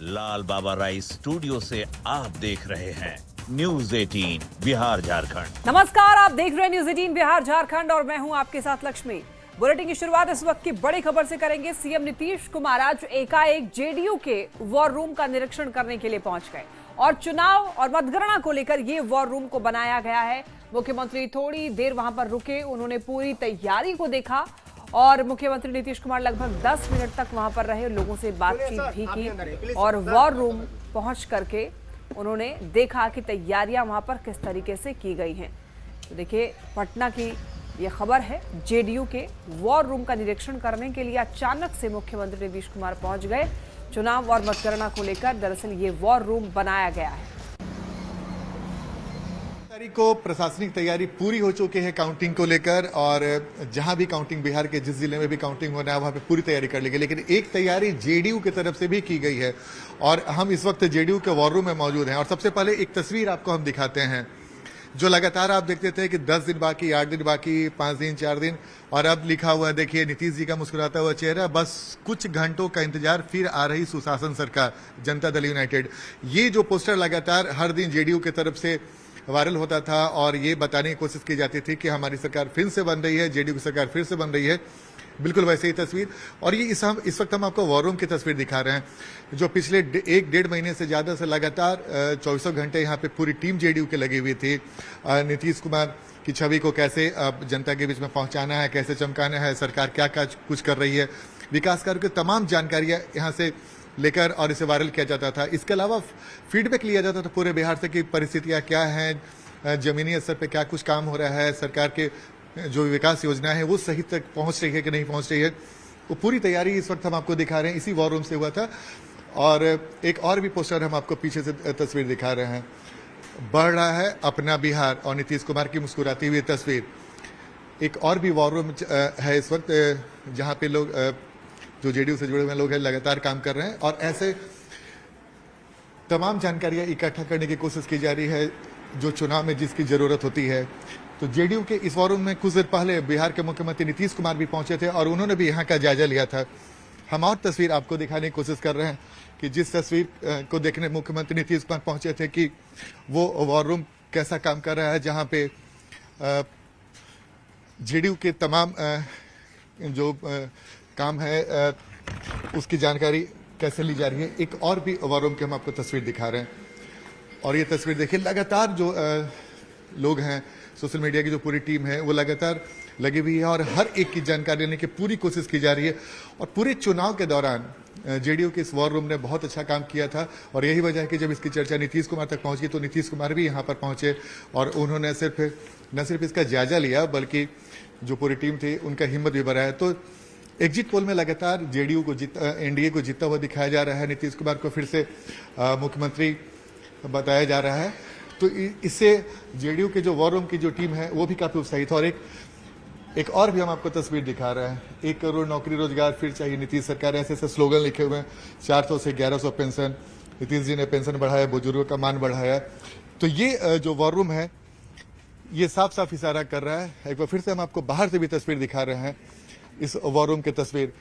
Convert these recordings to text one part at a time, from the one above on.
लाल बाबा rice studio से आप देख रहे हैं न्यूज 18 बिहार झारखंड। नमस्कार, आप देख रहे हैं न्यूज 18 बिहार झारखंड और मैं हूं आपके साथ लक्ष्मी। बुलेटिन की शुरुआत इस वक्त की बड़ी खबर से करेंगे। सीएम नीतीश कुमार आज एकाएक जेडीयू के वॉर रूम का निरीक्षण करने के लिए पहुंच गए और चुनाव और मतगणना को लेकर ये वॉर रूम को बनाया गया है। मुख्यमंत्री थोड़ी देर वहां पर रुके, उन्होंने पूरी तैयारी को देखा और मुख्यमंत्री नीतीश कुमार लगभग 10 मिनट तक वहां पर रहे, लोगों से बातचीत भी की और वॉर रूम पहुंच करके उन्होंने देखा कि तैयारियां वहां पर किस तरीके से की गई हैं। तो देखिए, पटना की ये खबर है। जेडीयू के वॉर रूम का निरीक्षण करने के लिए अचानक से मुख्यमंत्री नीतीश कुमार पहुंच गए। चुनाव और मतगणना को लेकर दरअसल ये वॉर रूम बनाया गया है। को प्रशासनिक तैयारी पूरी हो चुकी है काउंटिंग को लेकर, और जहां भी काउंटिंग, बिहार के जिस जिले में भी काउंटिंग होना है वहां पे पूरी तैयारी कर ली गई। लेकिन एक तैयारी जेडीयू की तरफ से भी की गई है और हम इस वक्त जेडीयू के वॉर रूम में मौजूद हैं। और सबसे पहले एक तस्वीर आपको हम दिखाते हैं जो लगातार आप देखते थे कि 10 दिन बाकी, 8 दिन बाकी, 5 दिन, 4 दिन, और अब लिखा हुआ है, देखिए नीतीश जी का मुस्कुराता हुआ चेहरा। बस कुछ घंटों का इंतजार, फिर आ रही सुशासन सरकार, जनता दल यूनाइटेड। ये जो पोस्टर लगातार हर दिन जेडीयू की तरफ से वायरल होता था और ये बताने की कोशिश की जाती थी कि हमारी सरकार फिर से बन रही है, जेडीयू की सरकार फिर से बन रही है, बिल्कुल वैसे ही तस्वीर। और ये इस वक्त हम आपको वॉर रूम की तस्वीर दिखा रहे हैं जो पिछले 1-1.5 महीने से ज्यादा से लगातार 24 घंटे यहाँ पे पूरी टीम जेडीयू की लगी हुई थी। नीतीश कुमार की छवि को कैसे जनता के बीच में पहुंचाना है, कैसे चमकाना है, सरकार क्या कुछ कर रही है, विकास कार्यों की तमाम जानकारियां यहाँ से लेकर और इसे वायरल किया जाता था। इसके अलावा फीडबैक लिया जाता था पूरे बिहार से कि परिस्थितियां क्या हैं, जमीनी स्तर पे क्या कुछ काम हो रहा है, सरकार के जो विकास योजना है वो सही तक पहुंच रही है कि नहीं पहुंच रही है। वो पूरी तैयारी इस वक्त हम आपको दिखा रहे हैं, इसी वॉर रूम से हुआ था। और एक और भी पोस्टर हम आपको पीछे से तस्वीर दिखा रहे हैं, बढ़ रहा है अपना बिहार, और नीतीश कुमार की मुस्कुराती हुई तस्वीर। एक और भी वॉर रूम है इस वक्त जहाँ पे लोग जो जेडीयू से जुड़े हुए लोग हैं लगातार काम कर रहे हैं और ऐसे तमाम जानकारियां इकट्ठा करने की कोशिश की जा रही है जो चुनाव में जिसकी जरूरत होती है। तो जेडीयू के इस वॉर रूम में कुछ देर पहले बिहार के मुख्यमंत्री नीतीश कुमार भी पहुंचे थे और उन्होंने भी यहाँ का जायजा लिया था। हम और तस्वीर आपको दिखाने की कोशिश कर रहे हैं कि जिस तस्वीर को देखने मुख्यमंत्री नीतीश कुमार पहुंचे थे कि वो वॉर रूम कैसा काम कर रहा है, जहाँ पे जेडीयू के तमाम जो काम है उसकी जानकारी कैसे ली जा रही है। एक और भी वॉर रूम की हम आपको तस्वीर दिखा रहे हैं और ये तस्वीर देखिए, लगातार जो लोग हैं, सोशल मीडिया की जो पूरी टीम है वो लगातार लगी हुई है और हर एक की जानकारी लेने की पूरी कोशिश की जा रही है। और पूरे चुनाव के दौरान जेडीयू के इस वॉर रूम ने बहुत अच्छा काम किया था और यही वजह है कि जब इसकी चर्चा नीतीश कुमार तक पहुंची तो नीतीश कुमार भी यहाँ पर पहुंचे और उन्होंने न सिर्फ इसका जायजा लिया बल्कि जो पूरी टीम थी उनका हिम्मत भी बढ़ाया। तो एग्जिट पोल में लगातार जेडीयू को एनडीए को जीतता हुआ दिखाया जा रहा है। नीतीश कुमार को फिर से मुख्यमंत्री बताया जा रहा है। तो इससे जेडीयू के जो वॉर रूम की जो टीम है वो भी काफी उत्साहित है। और एक और भी हम आपको तस्वीर दिखा रहे हैं, 1 करोड़ नौकरी रोजगार फिर चाहिए नीतीश सरकार, ऐसे ऐसे स्लोगन लिखे हुए हैं। 400 से 1100 पेंशन, नीतीश जी ने पेंशन बढ़ाया, बुजुर्गों का मान बढ़ाया। तो ये जो वॉर रूम है ये साफ साफ इशारा कर रहा है। एक बार फिर से हम आपको बाहर से भी तस्वीर दिखा रहे हैं, इस वॉर रूम की तस्वीर।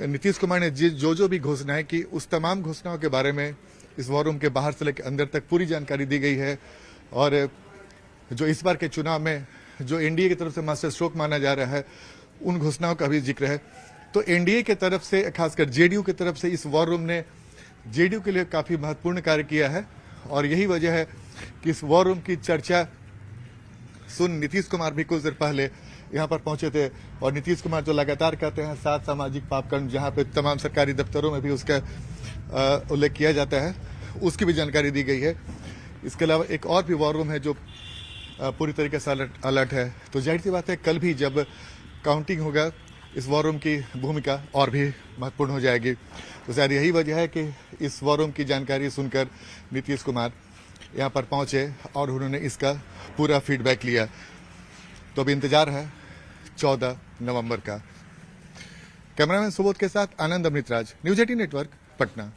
नीतीश कुमार ने जो भी घोषणाएं की उस तमाम घोषणाओं के बारे में इस वॉर रूम के बाहर से लेकर अंदर तक पूरी जानकारी दी गई है। और जो इस बार के चुनाव में जो एनडीए की तरफ से मास्टर स्ट्रोक माना जा रहा है उन घोषणाओं का भी जिक्र है। तो एनडीए की तरफ से, खासकर जेडीयू की तरफ से, इस वॉर रूम ने जेडीयू के लिए काफी महत्वपूर्ण कार्य किया है और यही वजह है कि इस वॉर रूम की चर्चा सुन नीतीश कुमार भी कुछ देर पहले यहाँ पर पहुंचे थे। और नीतीश कुमार जो लगातार कहते हैं 7 सामाजिक पापकांड, जहाँ पे तमाम सरकारी दफ्तरों में भी उसका उल्लेख किया जाता है, उसकी भी जानकारी दी गई है। इसके अलावा एक और भी वॉर रूम है जो पूरी तरीके से अलर्ट है। तो जाहिर सी बात है कल भी जब काउंटिंग होगा इस वॉर रूम की भूमिका और भी महत्वपूर्ण हो जाएगी। तो शायद यही वजह है कि इस वॉर रूम की जानकारी सुनकर नीतीश कुमार यहाँ पर पहुंचे और उन्होंने इसका पूरा फीडबैक लिया। तो अब इंतजार है 14 नवंबर का। कैमरामैन सुबोध के साथ आनंद अमृतराज, न्यूज 18 नेटवर्क, पटना।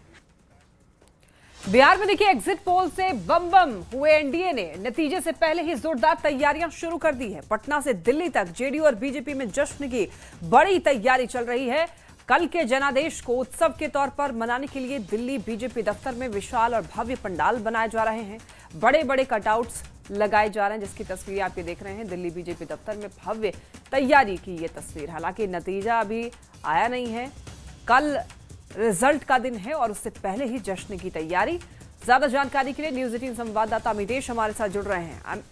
बिहार में देखिए, एग्जिट पोल से बम बम हुए एनडीए ने नतीजे से पहले ही जोरदार तैयारियां शुरू कर दी है। पटना से दिल्ली तक जेडीयू और बीजेपी में जश्न की बड़ी तैयारी चल रही है। कल के जनादेश को उत्सव के तौर पर मनाने के लिए दिल्ली बीजेपी दफ्तर में विशाल और भव्य पंडाल बनाए जा रहे हैं। बड़े बड़े कटआउट्स लगाए जा रहे हैं, जिसकी तस्वीर आप ये देख रहे हैं। दिल्ली बीजेपी दफ्तर में भव्य तैयारी की ये तस्वीर। हालांकि नतीजा अभी आया नहीं है, कल रिजल्ट का दिन है और उससे पहले ही जश्न की तैयारी। ज्यादा जानकारी के लिए न्यूज़ 18 संवाददाता अमितेश हमारे साथ जुड़ रहे हैं।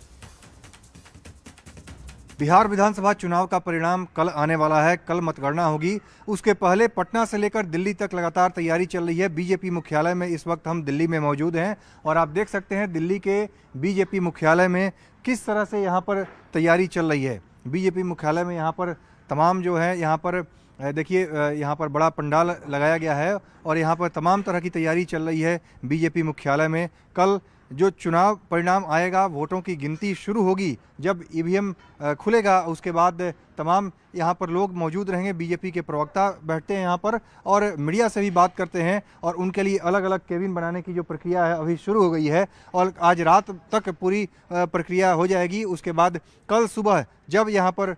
बिहार विधानसभा चुनाव का परिणाम कल आने वाला है। कल मतगणना होगी। उसके पहले पटना से लेकर दिल्ली तक लगातार तैयारी चल रही है। बीजेपी मुख्यालय में इस वक्त हम दिल्ली में मौजूद हैं और आप देख सकते हैं दिल्ली के बीजेपी मुख्यालय में किस तरह से यहाँ पर तैयारी चल रही है। बीजेपी मुख्यालय में यहाँ पर तमाम जो है, यहाँ पर देखिए यहाँ पर बड़ा पंडाल लगाया गया है और यहाँ पर तमाम तरह की तैयारी चल रही है बीजेपी मुख्यालय में। कल जो चुनाव परिणाम आएगा, वोटों की गिनती शुरू होगी, जब ईवीएम खुलेगा उसके बाद तमाम यहाँ पर लोग मौजूद रहेंगे। बीजेपी के प्रवक्ता बैठते हैं यहाँ पर और मीडिया से भी बात करते हैं और उनके लिए अलग अलग केबिन बनाने की जो प्रक्रिया है अभी शुरू हो गई है और आज रात तक पूरी प्रक्रिया हो जाएगी। उसके बाद कल सुबह जब यहाँ पर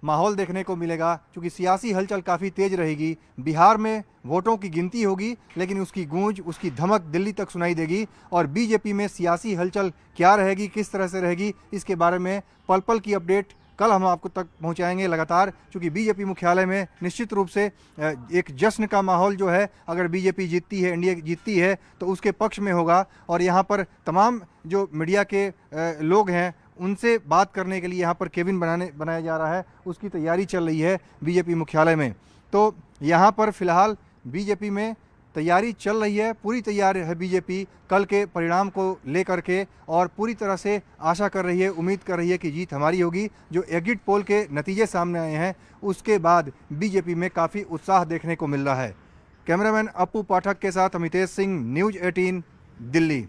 माहौल देखने को मिलेगा, क्योंकि सियासी हलचल काफ़ी तेज रहेगी। बिहार में वोटों की गिनती होगी लेकिन उसकी गूंज, उसकी धमक दिल्ली तक सुनाई देगी और बीजेपी में सियासी हलचल क्या रहेगी, किस तरह से रहेगी, इसके बारे में पल पल की अपडेट कल हम आपको तक पहुंचाएंगे लगातार। क्योंकि बीजेपी मुख्यालय में निश्चित रूप से एक जश्न का माहौल जो है, अगर बीजेपी जीतती है, एनडीए जीतती है तो उसके पक्ष में होगा और यहाँ पर तमाम जो मीडिया के लोग हैं उनसे बात करने के लिए यहाँ पर केबिन बनाया जा रहा है, उसकी तैयारी चल रही है बीजेपी मुख्यालय में। तो यहाँ पर फिलहाल बीजेपी में तैयारी चल रही है, पूरी तैयार है बीजेपी कल के परिणाम को लेकर के और पूरी तरह से आशा कर रही है, उम्मीद कर रही है कि जीत हमारी होगी। जो एग्जिट पोल के नतीजे सामने आए हैं उसके बाद बीजेपी में काफ़ी उत्साह देखने को मिल रहा है। कैमरामैन अप्पू पाठक के साथ अमितेश सिंह, न्यूज़ 18 दिल्ली।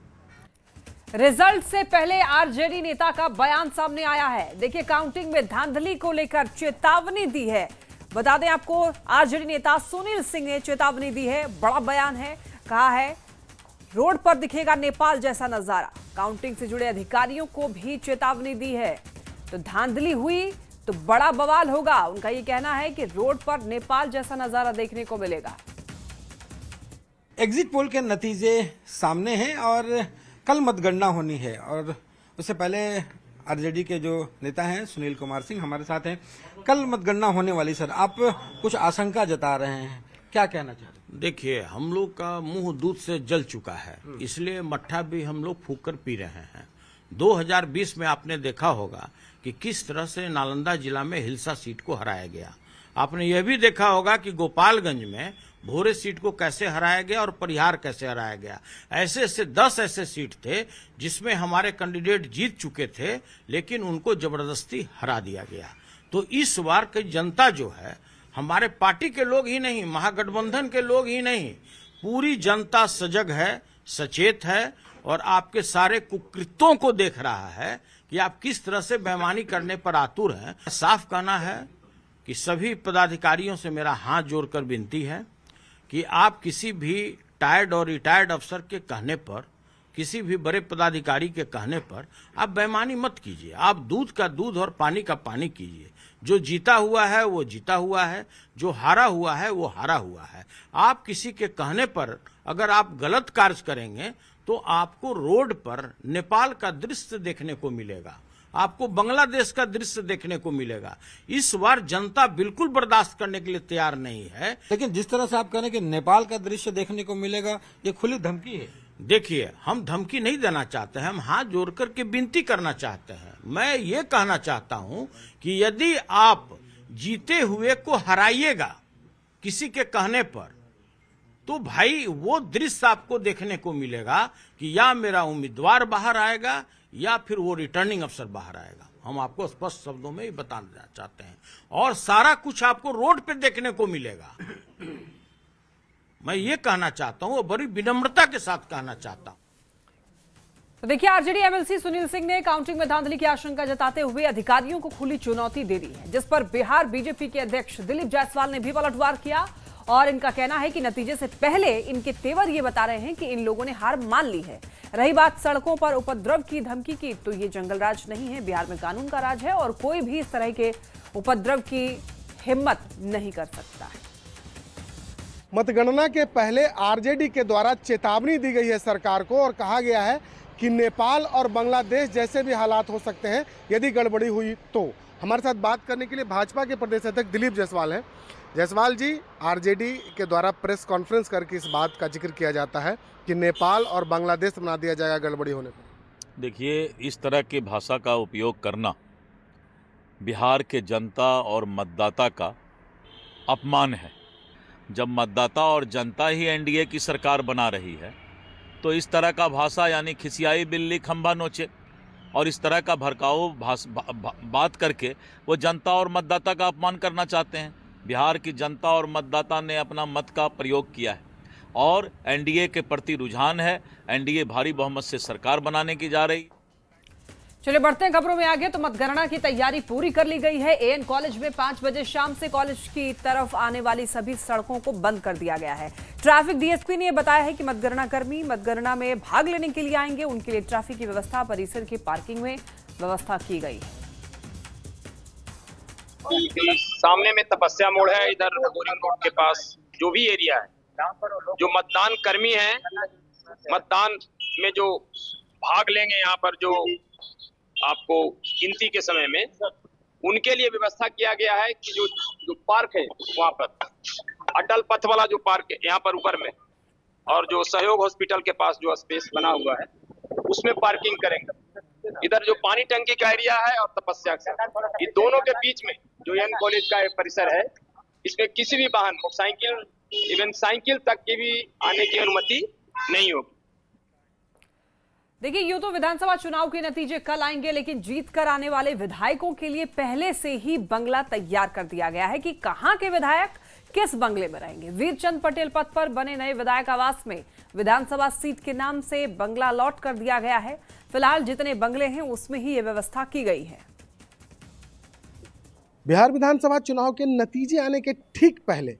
रिजल्ट से पहले आरजेडी नेता का बयान सामने आया है। देखिए, काउंटिंग में धांधली को लेकर चेतावनी दी है। बता दें आपको, आरजेडी नेता सुनील सिंह ने चेतावनी दी है। बड़ा बयान है, कहा है रोड पर दिखेगा नेपाल जैसा नजारा। काउंटिंग से जुड़े अधिकारियों को भी चेतावनी दी है। तो धांधली हुई तो बड़ा बवाल होगा। उनका ये कहना है कि रोड पर नेपाल जैसा नजारा देखने को मिलेगा। एग्जिट पोल के नतीजे सामने हैं और कल मतगणना होनी है और उससे पहले आरजेडी के जो नेता हैं सुनील कुमार सिंह हमारे साथ हैं। कल मतगणना होने वाली, सर आप कुछ आशंका जता रहे हैं, क्या कहना चाहते हैं? देखिए, हम लोग का मुंह दूध से जल चुका है, इसलिए मट्ठा भी हम लोग फूंक कर पी रहे हैं। 2020 में आपने देखा होगा कि किस तरह से नालंदा जिला में हिलसा सीट को हराया गया। आपने यह भी देखा होगा कि गोपालगंज में भोरे सीट को कैसे हराया गया और परिहार कैसे हराया गया। ऐसे ऐसे 10 ऐसे सीट थे जिसमें हमारे कैंडिडेट जीत चुके थे लेकिन उनको जबरदस्ती हरा दिया गया। तो इस बार की जनता जो है, हमारे पार्टी के लोग ही नहीं, महागठबंधन के लोग ही नहीं, पूरी जनता सजग है, सचेत है और आपके सारे कुकृत्यों को देख रहा है कि आप किस तरह से बेईमानी करने पर आतुर हैं। साफ कहना है कि सभी पदाधिकारियों से मेरा हाथ जोड़कर विनती है कि आप किसी भी टायर्ड और रिटायर्ड अफसर के कहने पर, किसी भी बड़े पदाधिकारी के कहने पर आप बेईमानी मत कीजिए। आप दूध का दूध और पानी का पानी कीजिए। जो जीता हुआ है वो जीता हुआ है, जो हारा हुआ है वो हारा हुआ है। आप किसी के कहने पर अगर आप गलत कार्य करेंगे तो आपको रोड पर नेपाल का दृश्य देखने को मिलेगा, आपको बांग्लादेश का दृश्य देखने को मिलेगा। इस बार जनता बिल्कुल बर्दाश्त करने के लिए तैयार नहीं है। लेकिन जिस तरह से आप कह रहे हैं कि नेपाल का दृश्य देखने को मिलेगा, ये खुली धमकी है। देखिए, हम धमकी नहीं देना चाहते हैं, हम हाथ जोड़ करके विनती करना चाहते हैं। मैं ये कहना चाहता हूं कि यदि आप जीते हुए को हराइएगा किसी के कहने पर, तो भाई वो दृश्य आपको देखने को मिलेगा कि या मेरा उम्मीदवार बाहर आएगा या फिर वो रिटर्निंग अफसर बाहर आएगा। हम आपको स्पष्ट शब्दों में ही बताना चाहते हैं और सारा कुछ आपको रोड पे देखने को मिलेगा। मैं ये कहना चाहता हूं और बड़ी विनम्रता के साथ कहना चाहता हूं। तो देखिए, आरजेडी एमएलसी सुनील सिंह ने काउंटिंग में धांधली की आशंका जताते हुए अधिकारियों को खुली चुनौती दे दी है, जिस पर बिहार बीजेपी के अध्यक्ष दिलीप जायसवाल ने भी पलटवार किया और इनका कहना है कि नतीजे से पहले इनके तेवर ये बता रहे हैं कि इन लोगों ने हार मान ली है। रही बात सड़कों पर उपद्रव की धमकी की, तो ये जंगल राज नहीं है, बिहार में कानून का राज है और कोई भी इस तरह के उपद्रव की हिम्मत नहीं कर सकता है। मतगणना के पहले आरजेडी के द्वारा चेतावनी दी गई है सरकार को और कहा गया है कि नेपाल और बांग्लादेश जैसे भी हालात हो सकते हैं यदि गड़बड़ी हुई तो। हमारे साथ बात करने के लिए भाजपा के प्रदेश अध्यक्ष दिलीप जायसवाल हैं। जायसवाल जी, आरजेडी के द्वारा प्रेस कॉन्फ्रेंस करके इस बात का जिक्र किया जाता है कि नेपाल और बांग्लादेश बना दिया जाएगा गड़बड़ी होने पर। देखिए, इस तरह की भाषा का उपयोग करना बिहार के जनता और मतदाता का अपमान है। जब मतदाता और जनता ही एनडीए की सरकार बना रही है तो इस तरह का भाषा यानी खिसियाई बिल्ली खंभा नोचे और इस तरह का भड़काऊ बात करके वो जनता और मतदाता का अपमान करना चाहते हैं। बिहार की जनता और मतदाता ने अपना मत का प्रयोग किया है और एनडीए के प्रति रुझान है। एनडीए भारी बहुमत से सरकार बनाने की जा रही। चलिए बढ़ते हैं खबरों में आगे। तो मतगणना की तैयारी पूरी कर ली गई है। एएन कॉलेज में 5 बजे शाम से कॉलेज की तरफ आने वाली सभी सड़कों को बंद कर दिया गया है। ट्रैफिक डीएसपी ने बताया है कि मतगणना कर्मी मतगणना में भाग लेने के लिए आएंगे, उनके लिए ट्रैफिक की व्यवस्था परिसर की पार्किंग में व्यवस्था की गई है। सामने में तपस्या मोड़ है, इधर बोरिंग रोड के पास जो भी एरिया है, जो मतदान कर्मी है, मतदान में जो भाग लेंगे यहाँ पर जो आपको गिनती के समय में, उनके लिए व्यवस्था किया गया है कि जो पार्क है वहाँ पर अटल पथ वाला जो पार्क है यहाँ पर ऊपर में, और जो सहयोग हॉस्पिटल के पास जो स्पेस बना हुआ है उसमें पार्किंग करेंगे। इधर जो पानी टंकी का एरिया है और तपस्या का, ये दोनों के बीच में जो एएन कॉलेज का परिसर है, इसमें किसी भी वाहन, मोटरसाइकिल, इवन साइकिल तक की भी आने की अनुमति नहीं होगी। देखिए, यूं तो विधानसभा चुनाव के नतीजे कल आएंगे, लेकिन जीत कर आने वाले विधायकों के लिए पहले से ही बंगला तैयार कर दिया गया है कि कहां के विधायक किस बंगले में रहेंगे। वीरचंद पटेल पथ पर बने नए विधायक आवास में विधानसभा सीट के नाम से बंगला अलॉट कर दिया गया है। फिलहाल जितने बंगले हैं उसमें ही यह व्यवस्था की गई है। बिहार विधानसभा चुनाव के नतीजे आने के ठीक पहले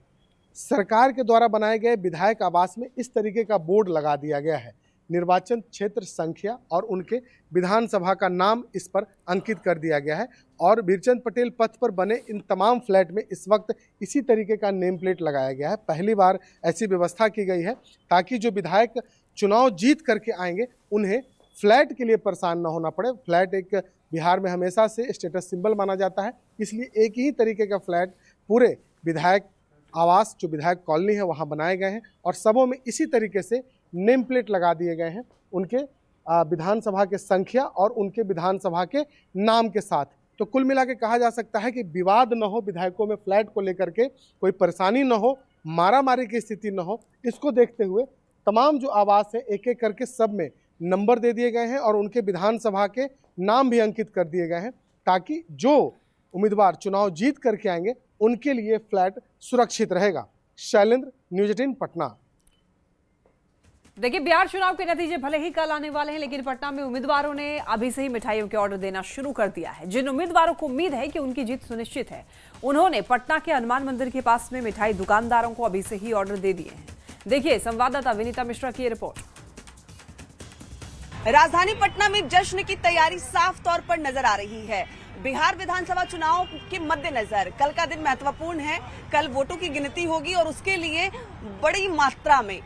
सरकार के द्वारा बनाए गए विधायक आवास में इस तरीके का बोर्ड लगा दिया गया है। निर्वाचन क्षेत्र संख्या और उनके विधानसभा का नाम इस पर अंकित कर दिया गया है और वीरचंद पटेल पथ पर बने इन तमाम फ्लैट में इस वक्त इसी तरीके का नेम प्लेट लगाया गया है। पहली बार ऐसी व्यवस्था की गई है ताकि जो विधायक चुनाव जीत करके आएंगे उन्हें फ्लैट के लिए परेशान न होना पड़े। फ्लैट एक बिहार में हमेशा से स्टेटस सिंबल माना जाता है, इसलिए एक ही तरीके का फ्लैट पूरे विधायक आवास जो विधायक कॉलोनी है वहाँ बनाए गए हैं और सबों में इसी तरीके से नेम प्लेट लगा दिए गए हैं उनके विधानसभा के संख्या और उनके विधानसभा के नाम के साथ। तो कुल मिला के कहा जा सकता है कि विवाद न हो, विधायकों में फ्लैट को लेकर के कोई परेशानी न हो, मारामारी की स्थिति न हो। इसको देखते हुए तमाम जो आवास है एक एक करके सब में नंबर दे दिए गए हैं और उनके विधानसभा के नाम भी अंकित कर दिए गए हैं ताकि जो उम्मीदवार चुनाव जीत करके आएंगे उनके लिए फ्लैट सुरक्षित रहेगा। शैलेंद्र, न्यूज़ 18 पटना। देखिए, बिहार चुनाव के नतीजे भले ही कल आने वाले हैं, लेकिन पटना में उम्मीदवारों ने अभी से ही मिठाइयों के ऑर्डर देना शुरू कर दिया है। जिन उम्मीदवारों को उम्मीद है कि उनकी जीत सुनिश्चित है, उन्होंने पटना के हनुमान मंदिर के पास में मिठाई दुकानदारों को अभी से ही ऑर्डर दे दिए हैं। देखिए संवाददाता विनीता मिश्रा की रिपोर्ट। राजधानी पटना में जश्न की तैयारी साफ तौर पर नजर आ रही है। बिहार विधानसभा चुनाव के मद्देनजर कल का दिन महत्वपूर्ण है। कल वोटों की गिनती होगी और उसके लिए बड़ी मात्रा में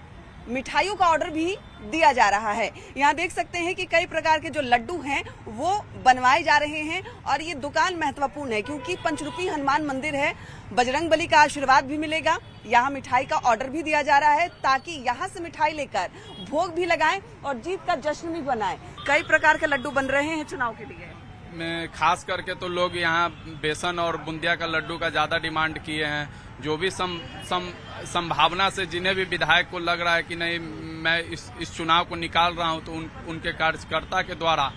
मिठाइयों का ऑर्डर भी दिया जा रहा है। यहाँ देख सकते हैं कि कई प्रकार के जो लड्डू हैं वो बनवाए जा रहे हैं और ये दुकान महत्वपूर्ण है क्योंकि पंचरूपी हनुमान मंदिर है, बजरंगबली का आशीर्वाद भी मिलेगा। यहाँ मिठाई का ऑर्डर भी दिया जा रहा है ताकि यहाँ से मिठाई लेकर भोग भी लगाएं और जीत का जश्न भी बनाएं। कई प्रकार के लड्डू बन रहे हैं चुनाव के लिए। में खास करके तो लोग यहाँ बेसन और बूंदिया का लड्डू का ज्यादा डिमांड किए हैं। जो भी संभावना से जिन्हें भी विधायक को लग रहा है कि नहीं मैं इस चुनाव को निकाल रहा हूं, तो उनके कार्यकर्ता के द्वारा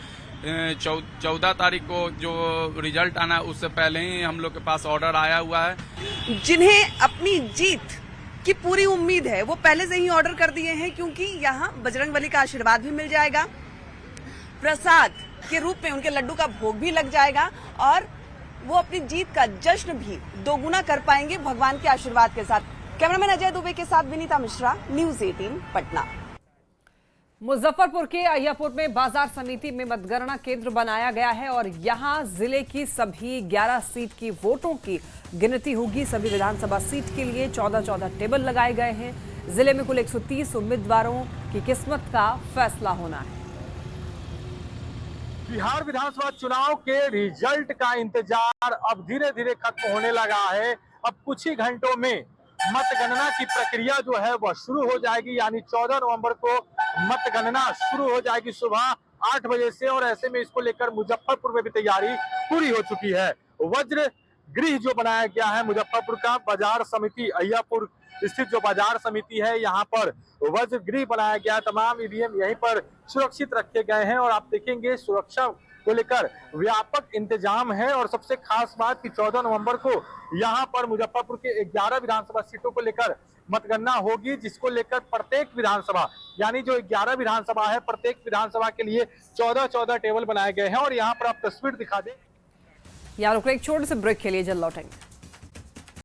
14 तारीख को जो रिजल्ट आना है उससे पहले ही हम लोग के पास ऑर्डर आया हुआ है। जिन्हें अपनी जीत की पूरी उम्मीद है वो पहले से ही ऑर्डर कर दिए हैं क्योंकि यहाँ बजरंगबली का आशीर्वाद भी मिल जाएगा, प्रसाद के रूप में उनके लड्डू का भोग भी लग जाएगा और वो अपनी जीत का जश्न भी दोगुना कर पाएंगे भगवान के आशीर्वाद के साथ। कैमरामैन अजय दुबे के साथ विनीता मिश्रा, न्यूज़ 18 पटना। मुजफ्फरपुर के अहियापुर में बाजार समिति में मतगणना केंद्र बनाया गया है और यहां जिले की सभी 11 सीट की वोटों की गिनती होगी। सभी विधानसभा सीट के लिए 14-14 टेबल लगाए गए हैं। जिले में कुल 130 उम्मीदवारों की किस्मत का फैसला होना है। बिहार विधानसभा चुनाव के रिजल्ट का इंतजार अब धीरे धीरे खत्म होने लगा है। अब कुछ ही घंटों में मतगणना की प्रक्रिया जो है वह शुरू हो जाएगी, यानी 14 नवंबर को मतगणना शुरू हो जाएगी सुबह 8 बजे से। और ऐसे में इसको लेकर मुजफ्फरपुर में भी तैयारी पूरी हो चुकी है। वज्र गृह जो बनाया गया है मुजफ्फरपुर का, बाजार समिति अहियापुर स्थित जो बाजार समिति है, यहाँ पर वज्र गृह बनाया गया। तमाम ईवीएम यहीं पर सुरक्षित रखे गए हैं और आप देखेंगे सुरक्षा को लेकर व्यापक इंतजाम है। और सबसे खास बात कि 14 नवंबर को यहाँ पर मुजफ्फरपुर के 11 विधानसभा सीटों को लेकर मतगणना होगी, जिसको लेकर प्रत्येक विधानसभा यानी जो 11 विधानसभा है, प्रत्येक विधानसभा के लिए 14-14 टेबल बनाए गए हैं। और यहाँ पर आप तस्वीर दिखा दें। यहाँ रुक एक छोटे से ब्रेक के लिए जल्द लौटेंगे।